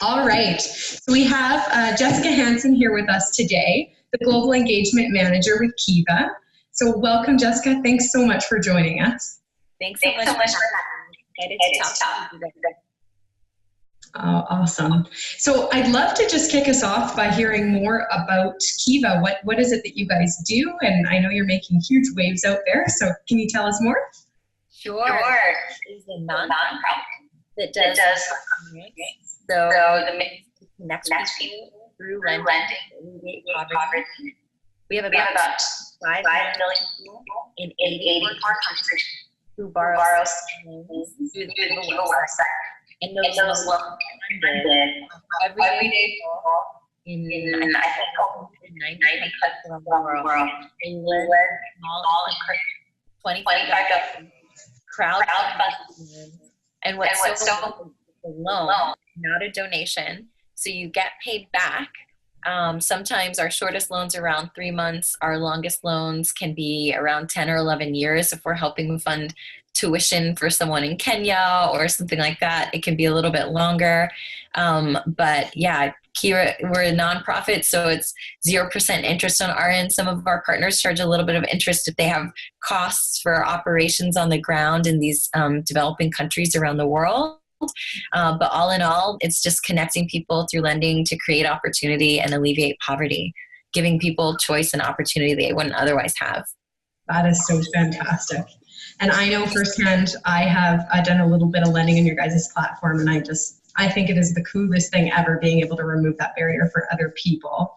All right. So we have Jessica Hansen here with us today, the Global Engagement Manager with Kiva. So welcome, Jessica. Thanks so much for joining us. Thanks so much for having me. Excited to talk to you today. Oh, awesome. So I'd love to just kick us off by hearing more about Kiva. What is it that you guys do? And I know you're making huge waves out there. So can you tell us more? Sure. It's a nonprofit that does so the next people through lending alleviate poverty. We have about 5 million people in 84 countries who borrow loans through the Kiva website. And those loans funded every day in I think 90 countries around the world. They lend small and 25 crowdfunding. And what's so a loan, not a donation. So you get paid back. Sometimes our shortest loans are around 3 months. Our longest loans can be around 10 or 11 years if we're helping fund tuition for someone in Kenya or something like that. It can be a little bit longer. But yeah, Kiva, we're a nonprofit, so it's 0% interest on our end. Some of our partners charge a little bit of interest if they have costs for operations on the ground in these developing countries around the world. But all in all, it's just connecting people through lending to create opportunity and alleviate poverty, giving people choice and opportunity they wouldn't otherwise have. That is so fantastic. And I know firsthand, I have done a little bit of lending in your guys' platform, and I think it is the coolest thing ever, being able to remove that barrier for other people.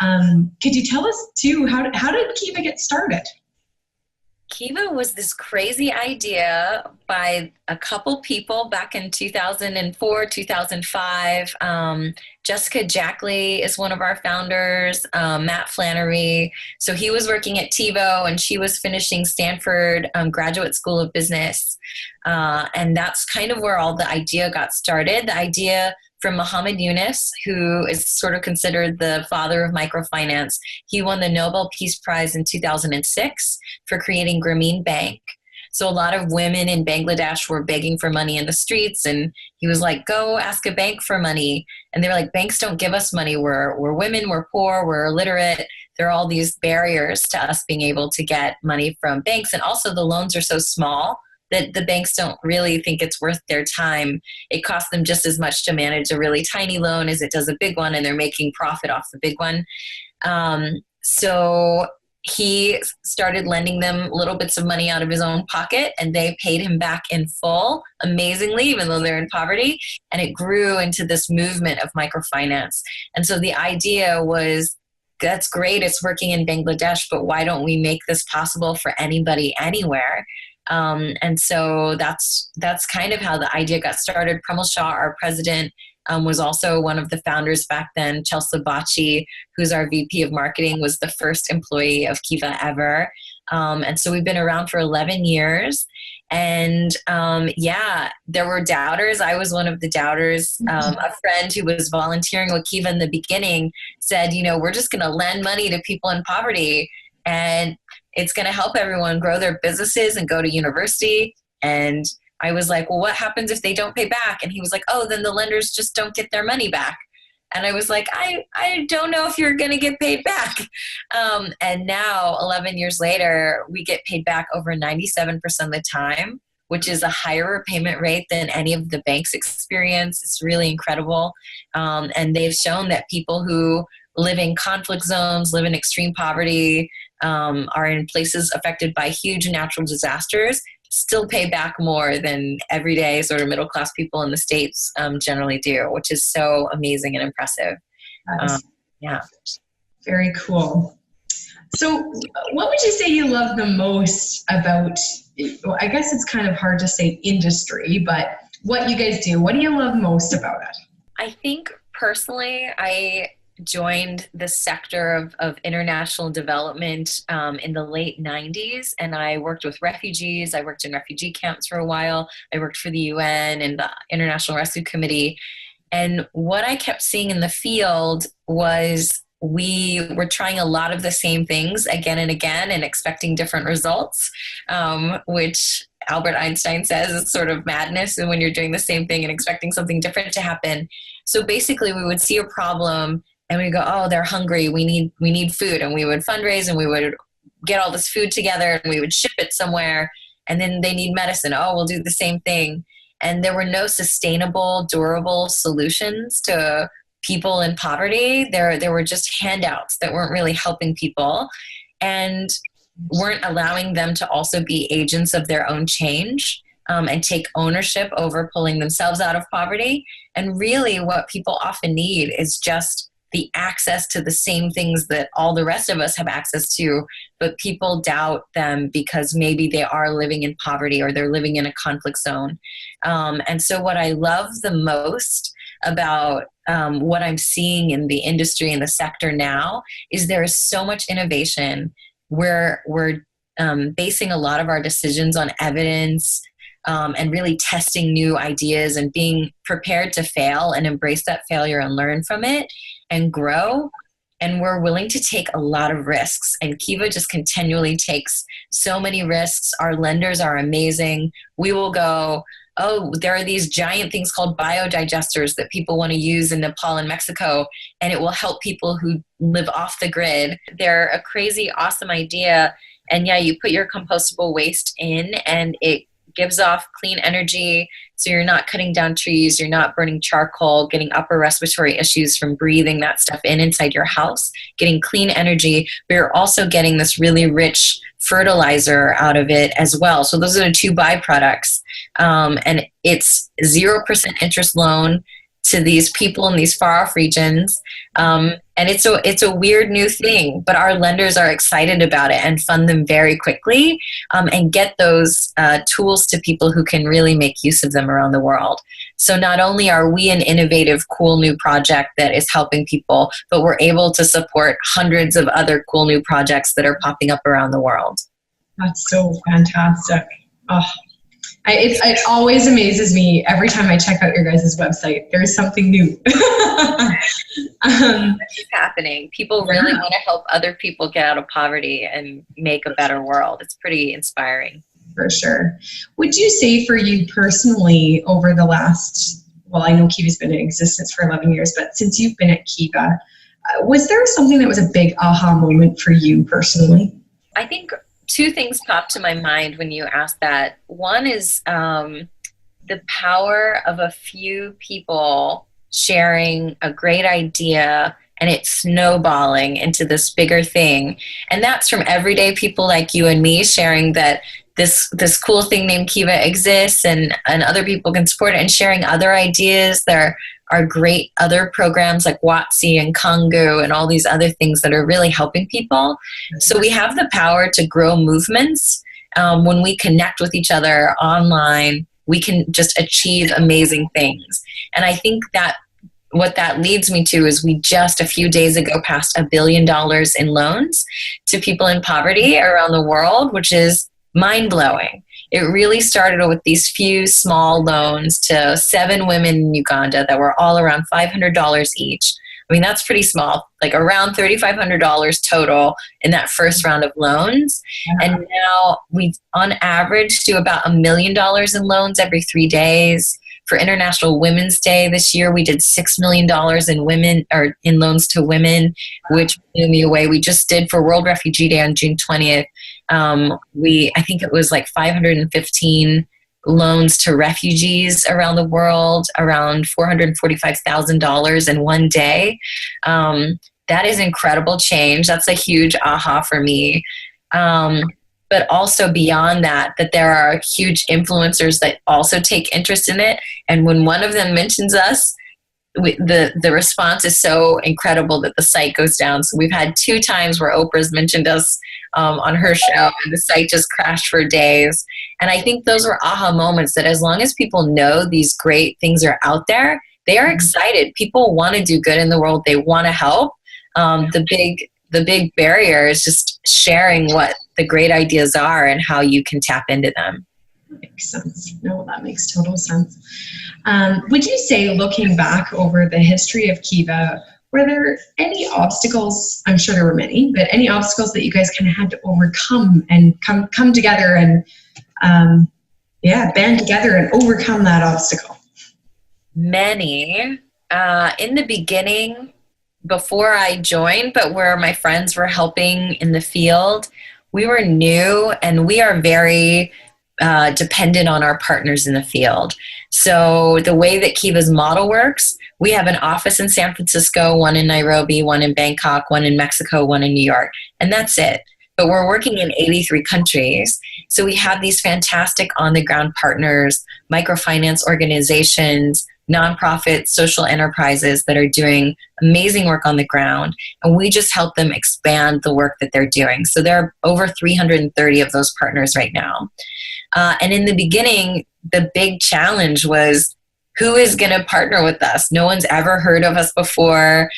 Could you tell us too, how did Kiva get started? Kiva was this crazy idea by a couple people back in 2004, 2005. Jessica Jackley is one of our founders, Matt Flannery. So he was working at TiVo and she was finishing Stanford Graduate School of Business. And that's kind of where all the idea got started. The idea from Muhammad Yunus, who is sort of considered the father of microfinance. He won the Nobel Peace Prize in 2006 for creating Grameen Bank. So a lot of women in Bangladesh were begging for money in the streets, and he was like, go ask a bank for money. And they were like, banks don't give us money. We're women, we're poor, we're illiterate. There are all these barriers to us being able to get money from banks. And also the loans are so small that the banks don't really think it's worth their time. It costs them just as much to manage a really tiny loan as it does a big one, and they're making profit off the big one. So he started lending them little bits of money out of his own pocket, and they paid him back in full, amazingly, even though they're in poverty. And it grew into this movement of microfinance. And so the idea was, that's great, it's working in Bangladesh, but why don't we make this possible for anybody anywhere? And so that's kind of how the idea got started. Premal Shah, our president, was also one of the founders back then. Chelsea Bacci, who's our VP of marketing, was the first employee of Kiva ever. And so we've been around for 11 years. And there were doubters. I was one of the doubters. A friend who was volunteering with Kiva in the beginning said, we're just going to lend money to people in poverty, and it's going to help everyone grow their businesses and go to university. And I was like, well, what happens if they don't pay back? And he was like, oh, then the lenders just don't get their money back. And I was like, I don't know if you're going to get paid back. And now, 11 years later, we get paid back over 97% of the time, which is a higher repayment rate than any of the banks experience. It's really incredible. And they've shown that people who live in conflict zones, live in extreme poverty, are in places affected by huge natural disasters, still pay back more than everyday sort of middle class people in the States generally do, which is so amazing and impressive. Very cool. So what would you say you love the most about, I guess it's kind of hard to say industry, but what you guys do, what do you love most about it? I think personally, I joined the sector of international development in the late 90s, and I worked with refugees. I worked in refugee camps for a while. I worked for the UN and the International Rescue Committee. And what I kept seeing in the field was we were trying a lot of the same things again and again and expecting different results, which Albert Einstein says is sort of madness, and when you're doing the same thing and expecting something different to happen. So basically we would see a problem and we go, oh, they're hungry. We need food. And we would fundraise and we would get all this food together and we would ship it somewhere. And then they need medicine. Oh, we'll do the same thing. And there were no sustainable, durable solutions to people in poverty. There were just handouts that weren't really helping people and weren't allowing them to also be agents of their own change, and take ownership over pulling themselves out of poverty. And really what people often need is just the access to the same things that all the rest of us have access to, but people doubt them because maybe they are living in poverty or they're living in a conflict zone. And so what I love the most about what I'm seeing in the industry and the sector now is there is so much innovation. We're basing a lot of our decisions on evidence, and really testing new ideas and being prepared to fail and embrace that failure and learn from it and grow. And we're willing to take a lot of risks. And Kiva just continually takes so many risks. Our lenders are amazing. We will go, oh, there are these giant things called biodigesters that people want to use in Nepal and Mexico, and it will help people who live off the grid. They're a crazy, awesome idea. And yeah, you put your compostable waste in and it gives off clean energy. So you're not cutting down trees, you're not burning charcoal, getting upper respiratory issues from breathing that stuff inside your house, getting clean energy, but you're also getting this really rich fertilizer out of it as well. So those are the two byproducts. And it's 0% interest loan to these people in these far off regions. And it's a weird new thing, but our lenders are excited about it and fund them very quickly, and get those tools to people who can really make use of them around the world. So not only are we an innovative, cool new project that is helping people, but we're able to support hundreds of other cool new projects that are popping up around the world. That's so fantastic. Oh. It always amazes me every time I check out your guys' website. There's something new. It's happening. People really want to help other people get out of poverty and make a better world. It's pretty inspiring. For sure. Would you say for you personally over the last, well, I know Kiva's been in existence for 11 years, but since you've been at Kiva, was there something that was a big aha moment for you personally? I think two things pop to my mind when you ask that. One is the power of a few people sharing a great idea and it's snowballing into this bigger thing. And that's from everyday people like you and me sharing that this cool thing named Kiva exists and other people can support it, and sharing other ideas. There are great other programs like WOTC and Kongu and all these other things that are really helping people. So we have the power to grow movements. When we connect with each other online, we can just achieve amazing things. And I think that what that leads me to is we just a few days ago passed $1 billion in loans to people in poverty around the world, which is mind-blowing. It really started with these few small loans to 7 women in Uganda that were all around $500 each. I mean, that's pretty small, like around $3,500 total in that first round of loans. Yeah. And now we, on average, do about $1 million in loans every 3 days. For International Women's Day this year, we did $6 million in loans to women, which blew me away. We just did for World Refugee Day on June 20th. I think it was like 515 loans to refugees around the world, around $445,000 in one day. That is incredible change. That's a huge aha for me. But also beyond that there are huge influencers that also take interest in it. And when one of them mentions us, the response is so incredible that the site goes down. So we've had 2 times where Oprah's mentioned us on her show, and the site just crashed for days. And I think those were aha moments that as long as people know these great things are out there, they are excited. People want to do good in the world. They want to help. The big barrier is just sharing what the great ideas are and how you can tap into them. Makes sense. No, that makes total sense. Would you say, looking back over the history of Kiva, were there any obstacles? I'm sure there were many, but any obstacles that you guys kind of had to overcome and come together and band together and overcome that obstacle? Many. In the beginning, before I joined, but where my friends were helping in the field, we were new and we are very dependent on our partners in the field. So the way that Kiva's model works, we have an office in San Francisco, one in Nairobi, one in Bangkok, one in Mexico, one in New York, and that's it. But we're working in 83 countries. So we have these fantastic on-the-ground partners, microfinance organizations, nonprofit social enterprises that are doing amazing work on the ground. And we just help them expand the work that they're doing. So there are over 330 of those partners right now. And in the beginning, the big challenge was, who is going to partner with us? No one's ever heard of us before.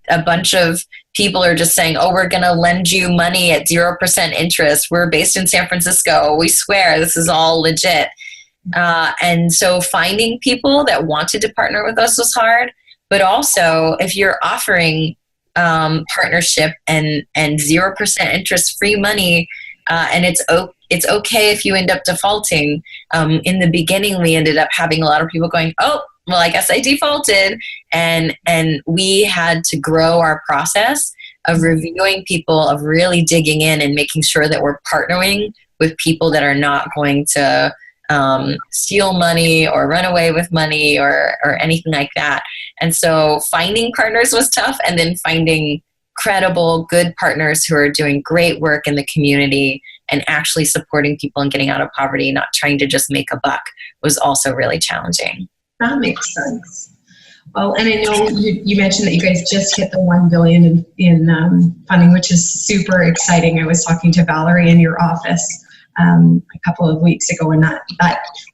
A bunch of people are just saying, oh, we're going to lend you money at 0% interest. We're based in San Francisco. We swear this is all legit. And so finding people that wanted to partner with us was hard. But also, if you're offering partnership and 0% interest free money, and it's okay if you end up defaulting. In the beginning, we ended up having a lot of people going, oh, well, I guess I defaulted. And we had to grow our process of reviewing people, of really digging in and making sure that we're partnering with people that are not going to steal money or run away with money or anything like that. And so finding partners was tough, and then finding credible, good partners who are doing great work in the community and actually supporting people and getting out of poverty, not trying to just make a buck, was also really challenging. That makes sense. Well, and I know you mentioned that you guys just hit the $1 billion in funding, which is super exciting. I was talking to Valerie in your office a couple of weeks ago, and that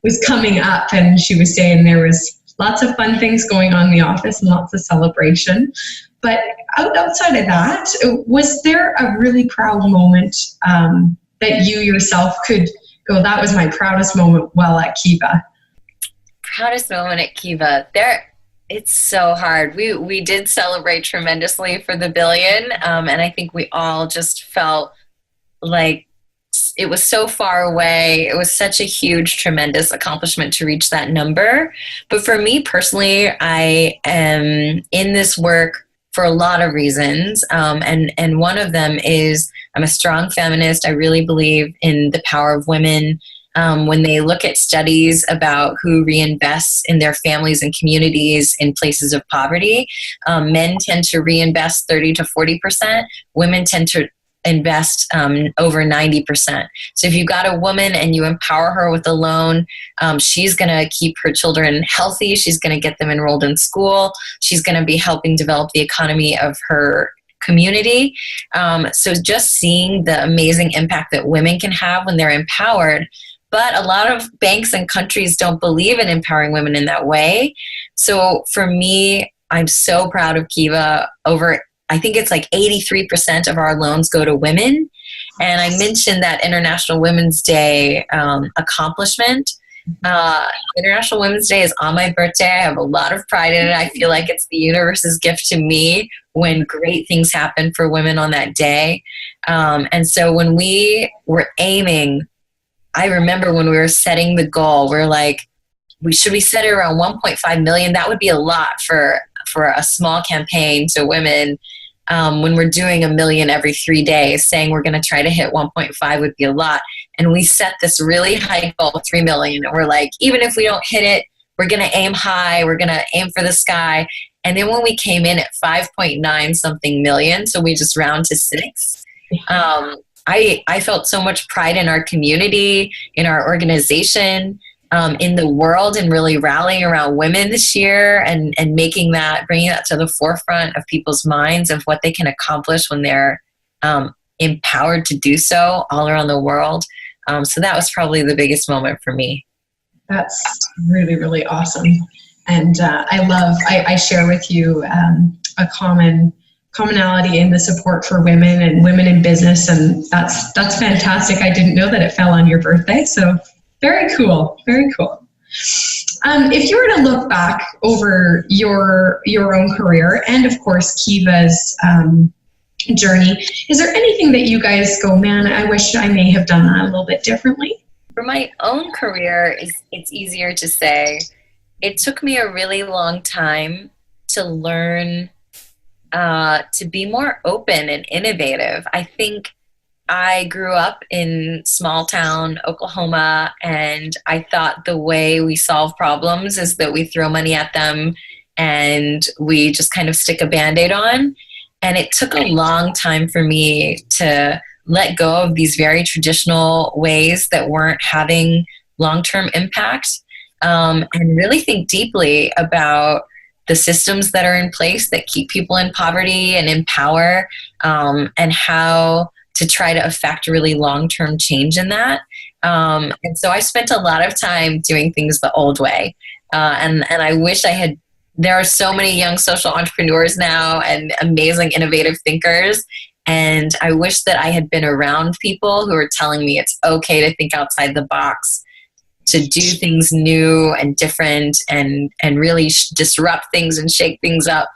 was coming up, and she was saying there was lots of fun things going on in the office and lots of celebration. But outside of that, was there a really proud moment that you yourself could go, that was my proudest moment while at Kiva? Proudest moment at Kiva. It's so hard. We did celebrate tremendously for the billion, and I think we all just felt like it was so far away. It was such a huge, tremendous accomplishment to reach that number. But for me personally, I am in this work for a lot of reasons, and one of them is I'm a strong feminist. I really believe in the power of women. When they look at studies about who reinvests in their families and communities in places of poverty, men tend to reinvest 30 to 40%. Women tend to invest over 90%. So if you've got a woman and you empower her with a loan, she's going to keep her children healthy. She's going to get them enrolled in school. She's going to be helping develop the economy of her community. So just seeing the amazing impact that women can have when they're empowered. But a lot of banks and countries don't believe in empowering women in that way. So for me, I'm so proud of Kiva. I think it's like 83% of our loans go to women. And I mentioned that International Women's Day accomplishment. International Women's Day is on my birthday. I have a lot of pride in it. I feel like it's the universe's gift to me when great things happen for women on that day. And so when we were aiming, I remember when we were setting the goal, we're like, should we set it around 1.5 million? That would be a lot for a small campaign to women. When we're doing 1 million every 3 days, saying we're going to try to hit 1.5 would be a lot. And we set this really high goal, 3 million. And we're like, even if we don't hit it, we're going to aim high. We're going to aim for the sky. And then when we came in at 5.9 something million, so we just round to 6, I felt so much pride in our community, in our organization, in the world, and really rallying around women this year and bringing that to the forefront of people's minds of what they can accomplish when they're empowered to do so all around the world. So that was probably the biggest moment for me. That's really, really awesome. And I share with you a commonality in the support for women and women in business, and that's fantastic. I didn't know that it fell on your birthday, so very cool, very cool. If you were to look back over your own career and of course Kiva's journey, is there anything that you guys go, man, I wish I may have done that a little bit differently? For my own career, it's easier to say. It took me a really long time to learn to be more open and innovative. I think I grew up in small town Oklahoma, and I thought the way we solve problems is that we throw money at them and we just kind of stick a Band-Aid on. And it took a long time for me to let go of these very traditional ways that weren't having long-term impact, and really think deeply about the systems that are in place that keep people in poverty and in power, and how to try to affect really long-term change in that. And so I spent a lot of time doing things the old way. And I wish I had, there are so many young social entrepreneurs now and amazing innovative thinkers. And I wish that I had been around people who were telling me it's okay to think outside the box, to do things new and different, and really disrupt things and shake things up.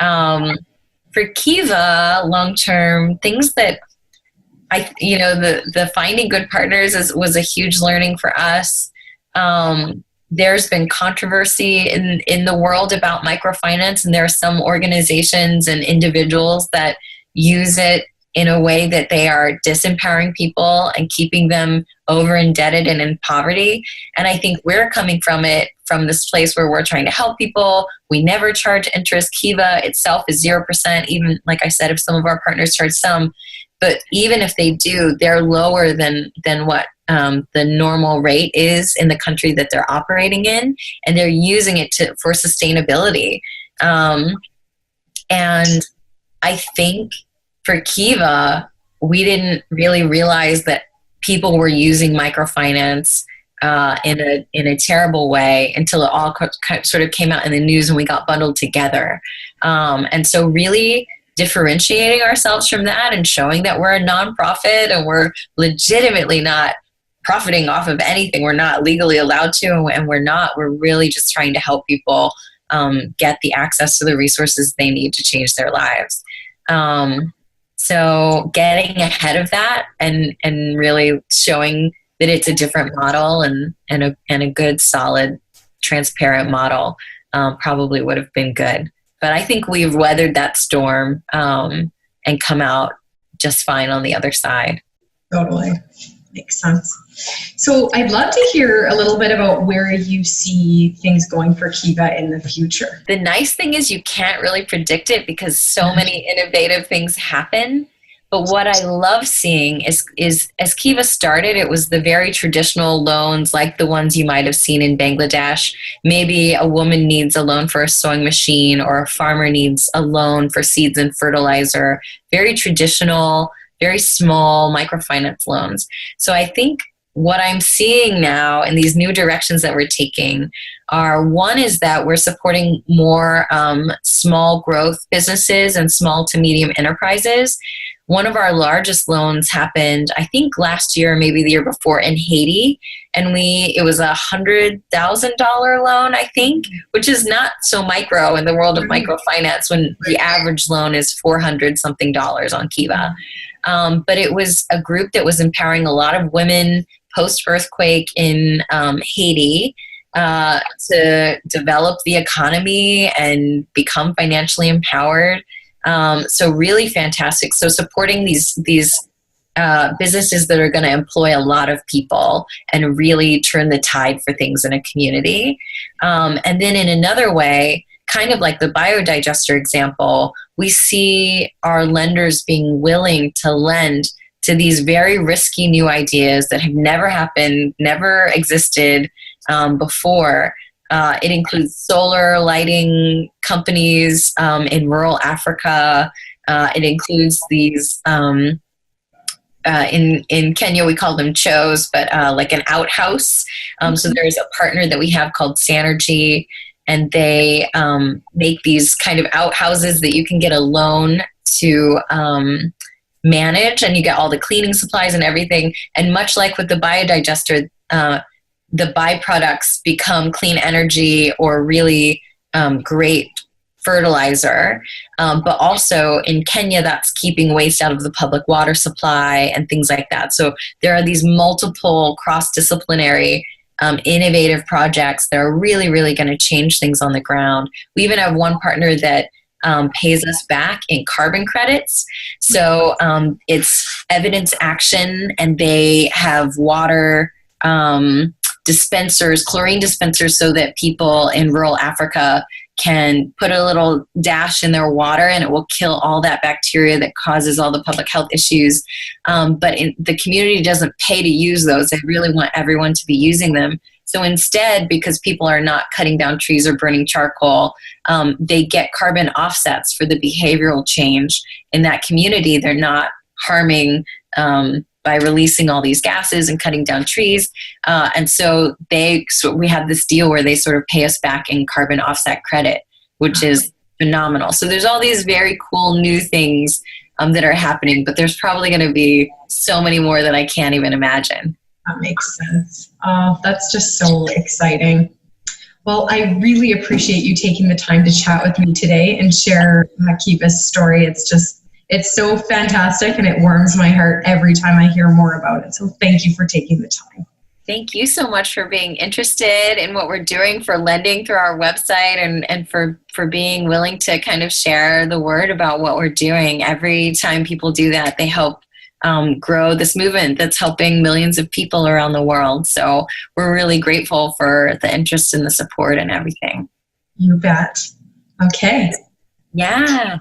For Kiva, long-term, things that the finding good partners was a huge learning for us. There's been controversy in the world about microfinance, and there are some organizations and individuals that use it in a way that they are disempowering people and keeping them over indebted and in poverty. And I think we're coming from it from this place where we're trying to help people. We never charge interest. Kiva itself is 0%, even like I said, if some of our partners charge some. But even if they do, they're lower than what the normal rate is in the country that they're operating in, and they're using it for sustainability. And I think for Kiva, we didn't really realize that people were using microfinance in a terrible way until it all sort of came out in the news and we got bundled together. And so really differentiating ourselves from that and showing that we're a nonprofit and we're legitimately not profiting off of anything. We're not legally allowed to, and we're really just trying to help people get the access to the resources they need to change their lives. So getting ahead of that and really showing that it's a different model and a good, solid, transparent model probably would have been good. But I think we've weathered that storm and come out just fine on the other side. Totally. Makes sense. So I'd love to hear a little bit about where you see things going for Kiva in the future. The nice thing is you can't really predict it because so many innovative things happen. But what I love seeing is as Kiva started, it was the very traditional loans like the ones you might have seen in Bangladesh. Maybe a woman needs a loan for a sewing machine, or a farmer needs a loan for seeds and fertilizer. Very traditional, very small microfinance loans. So I think what I'm seeing now in these new directions that we're taking are, one is that we're supporting more small growth businesses and small to medium enterprises. One of our largest loans happened, I think last year, maybe the year before, in Haiti. And it was $100,000 loan, I think, which is not so micro in the world of microfinance when the average loan is $400 something on Kiva. But it was a group that was empowering a lot of women post-earthquake in Haiti to develop the economy and become financially empowered. So really fantastic. So supporting these businesses that are going to employ a lot of people and really turn the tide for things in a community. And then in another way, kind of like the biodigester example, we see our lenders being willing to lend to these very risky new ideas that have never happened, never existed before. It includes solar lighting companies in rural Africa. It includes these, in Kenya we call them chos, but like an outhouse. So there's a partner that we have called Sanergy, and they make these kind of outhouses that you can get a loan to manage, and you get all the cleaning supplies and everything. And much like with the biodigester, the byproducts become clean energy or really great fertilizer. But also in Kenya, that's keeping waste out of the public water supply and things like that. So there are these multiple cross-disciplinary innovative projects that are really, really going to change things on the ground. We even have one partner that pays us back in carbon credits. So it's evidence action, and they have water dispensers, chlorine dispensers, so that people in rural Africa can put a little dash in their water and it will kill all that bacteria that causes all the public health issues. But the community doesn't pay to use those. They really want everyone to be using them. So instead, because people are not cutting down trees or burning charcoal, they get carbon offsets for the behavioral change in that community. They're not harming by releasing all these gases and cutting down trees. And so we have this deal where they sort of pay us back in carbon offset credit, which is phenomenal. So there's all these very cool new things that are happening, but there's probably going to be so many more that I can't even imagine. That makes sense. Oh, that's just so exciting. Well, I really appreciate you taking the time to chat with me today and share Kiva's story. It's so fantastic, and it warms my heart every time I hear more about it. So thank you for taking the time. Thank you so much for being interested in what we're doing for lending through our website, and for being willing to kind of share the word about what we're doing. Every time people do that, they help grow this movement that's helping millions of people around the world. So we're really grateful for the interest and the support and everything. You bet. Okay. Yeah.